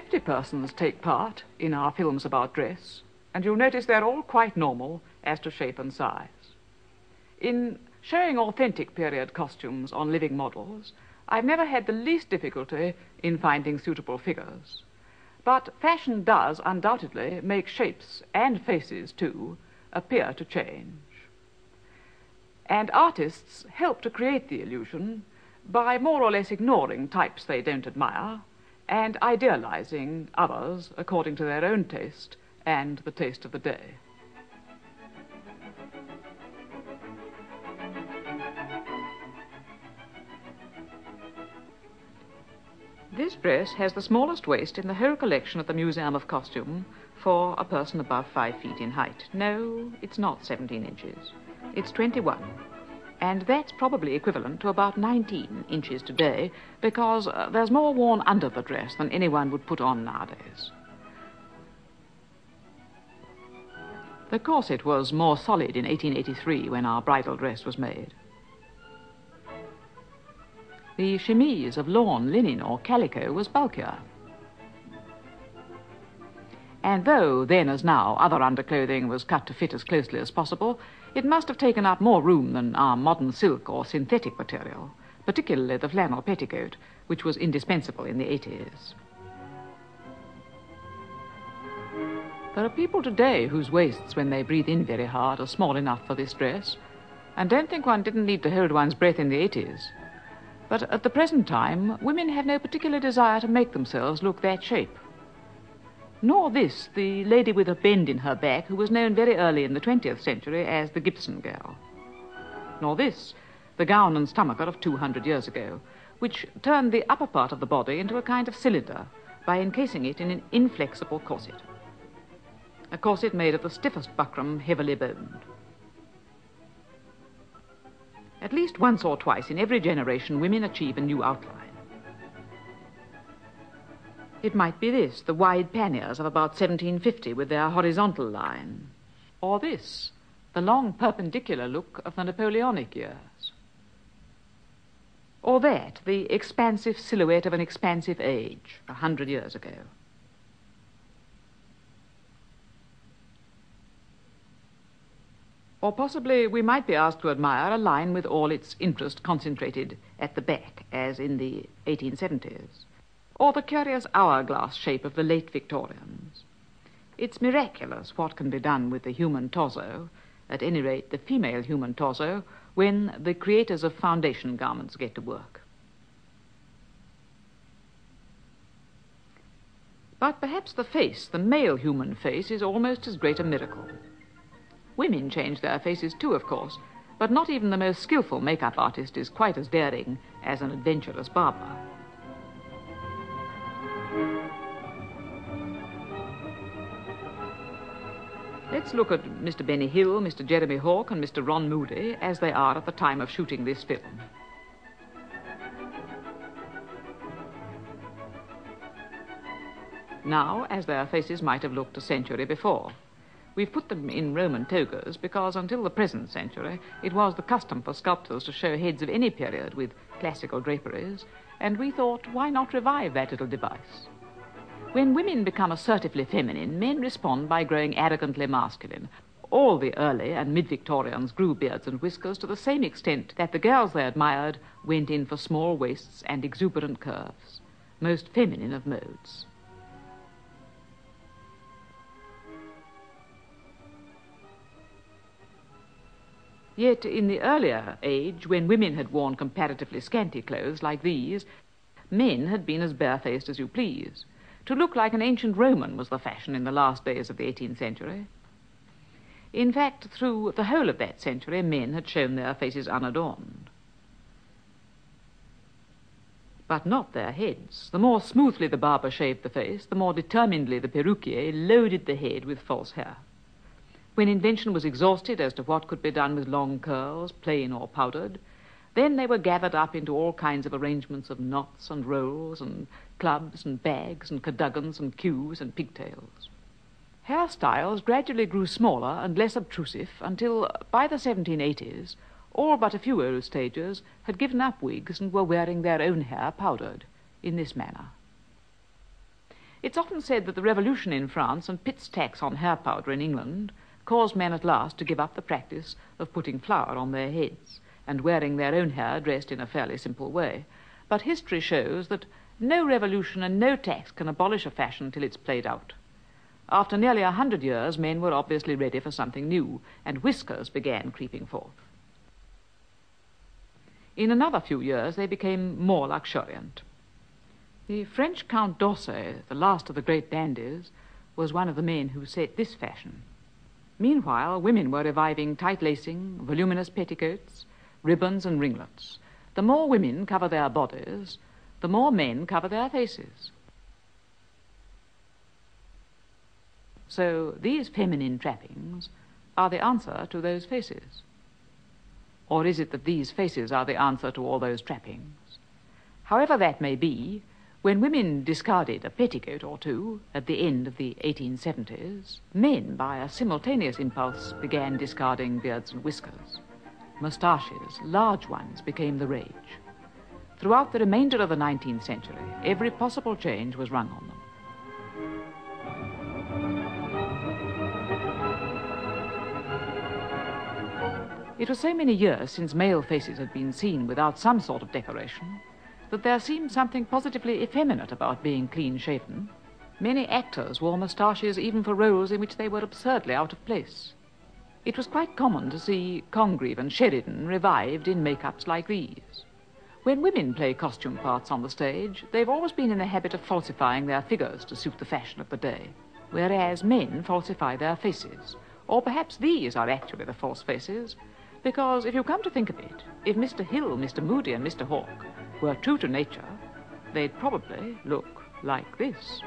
50 persons take part in our films about dress, and you'll notice they're all quite normal as to shape and size. In showing authentic period costumes on living models, I've never had the least difficulty in finding suitable figures. But fashion does undoubtedly make shapes, and faces too, appear to change. And artists help to create the illusion by more or less ignoring types they don't admire and idealizing others according to their own taste and the taste of the day. This dress has the smallest waist in the whole collection at the Museum of Costume for a person above 5 feet in height. No, it's not 17 inches. It's 21. And that's probably equivalent to about 19 inches today, because there's more worn under the dress than anyone would put on nowadays. The corset was more solid in 1883 when our bridal dress was made. The chemise of lawn, linen or calico was bulkier. And though, then as now, other underclothing was cut to fit as closely as possible, it must have taken up more room than our modern silk or synthetic material, particularly the flannel petticoat, which was indispensable in the 80s. There are people today whose waists, when they breathe in very hard, are small enough for this dress, and don't think one didn't need to hold one's breath in the 80s. But at the present time, women have no particular desire to make themselves look that shape. Nor this, the lady with a bend in her back, who was known very early in the 20th century as the Gibson girl. Nor this, the gown and stomacher of 200 years ago, which turned the upper part of the body into a kind of cylinder by encasing it in an inflexible corset. A corset made of the stiffest buckram, heavily boned. At least once or twice in every generation, women achieve a new outline. It might be this, the wide panniers of about 1750 with their horizontal line. Or this, the long perpendicular look of the Napoleonic years. Or that, the expansive silhouette of an expansive age, 100 years ago. Or possibly we might be asked to admire a line with all its interest concentrated at the back, as in the 1870s. Or the curious hourglass shape of the late Victorians. It's miraculous what can be done with the human torso, at any rate the female human torso, when the creators of foundation garments get to work. But perhaps the face, the male human face, is almost as great a miracle. Women change their faces too, of course, but not even the most skillful makeup artist is quite as daring as an adventurous barber. Let's look at Mr. Benny Hill, Mr. Jeremy Hawke and Mr. Ron Moody as they are at the time of shooting this film. Now, as their faces might have looked a century before. We've put them in Roman togas because until the present century it was the custom for sculptors to show heads of any period with classical draperies, and we thought, why not revive that little device? When women become assertively feminine, men respond by growing arrogantly masculine. All the early and mid-Victorians grew beards and whiskers to the same extent that the girls they admired went in for small waists and exuberant curves, most feminine of modes. Yet in the earlier age, when women had worn comparatively scanty clothes like these, men had been as barefaced as you please. To look like an ancient Roman was the fashion in the last days of the 18th century. In fact, through the whole of that century, men had shown their faces unadorned. But not their heads. The more smoothly the barber shaved the face, the more determinedly the perruquier loaded the head with false hair. When invention was exhausted as to what could be done with long curls, plain or powdered, then they were gathered up into all kinds of arrangements of knots and rolls and clubs and bags and cadugans and queues and pigtails. Hairstyles gradually grew smaller and less obtrusive until, by the 1780s, all but a few old stagers had given up wigs and were wearing their own hair powdered in this manner. It's often said that the revolution in France and Pitt's tax on hair powder in England caused men at last to give up the practice of putting flour on their heads and wearing their own hair dressed in a fairly simple way. But history shows that no revolution and no tax can abolish a fashion till it's played out. After nearly 100 years, men were obviously ready for something new, and whiskers began creeping forth. In another few years, they became more luxuriant. The French Count d'Orsay, the last of the great dandies, was one of the men who set this fashion. Meanwhile, women were reviving tight lacing, voluminous petticoats, ribbons and ringlets. The more women cover their bodies, the more men cover their faces. So these feminine trappings are the answer to those faces. Or is it that these faces are the answer to all those trappings? However that may be, when women discarded a petticoat or two at the end of the 1870s, men, by a simultaneous impulse, began discarding beards and whiskers. Moustaches, large ones, became the rage. Throughout the remainder of the 19th century, every possible change was rung on them. It was so many years since male faces had been seen without some sort of decoration that there seemed something positively effeminate about being clean-shaven. Many actors wore moustaches even for roles in which they were absurdly out of place. It was quite common to see Congreve and Sheridan revived in make-ups like these. When women play costume parts on the stage, they've always been in the habit of falsifying their figures to suit the fashion of the day, whereas men falsify their faces. Or perhaps these are actually the false faces, because if you come to think of it, if Mr. Hill, Mr. Moody and Mr. Hawke were true to nature, they'd probably look like this.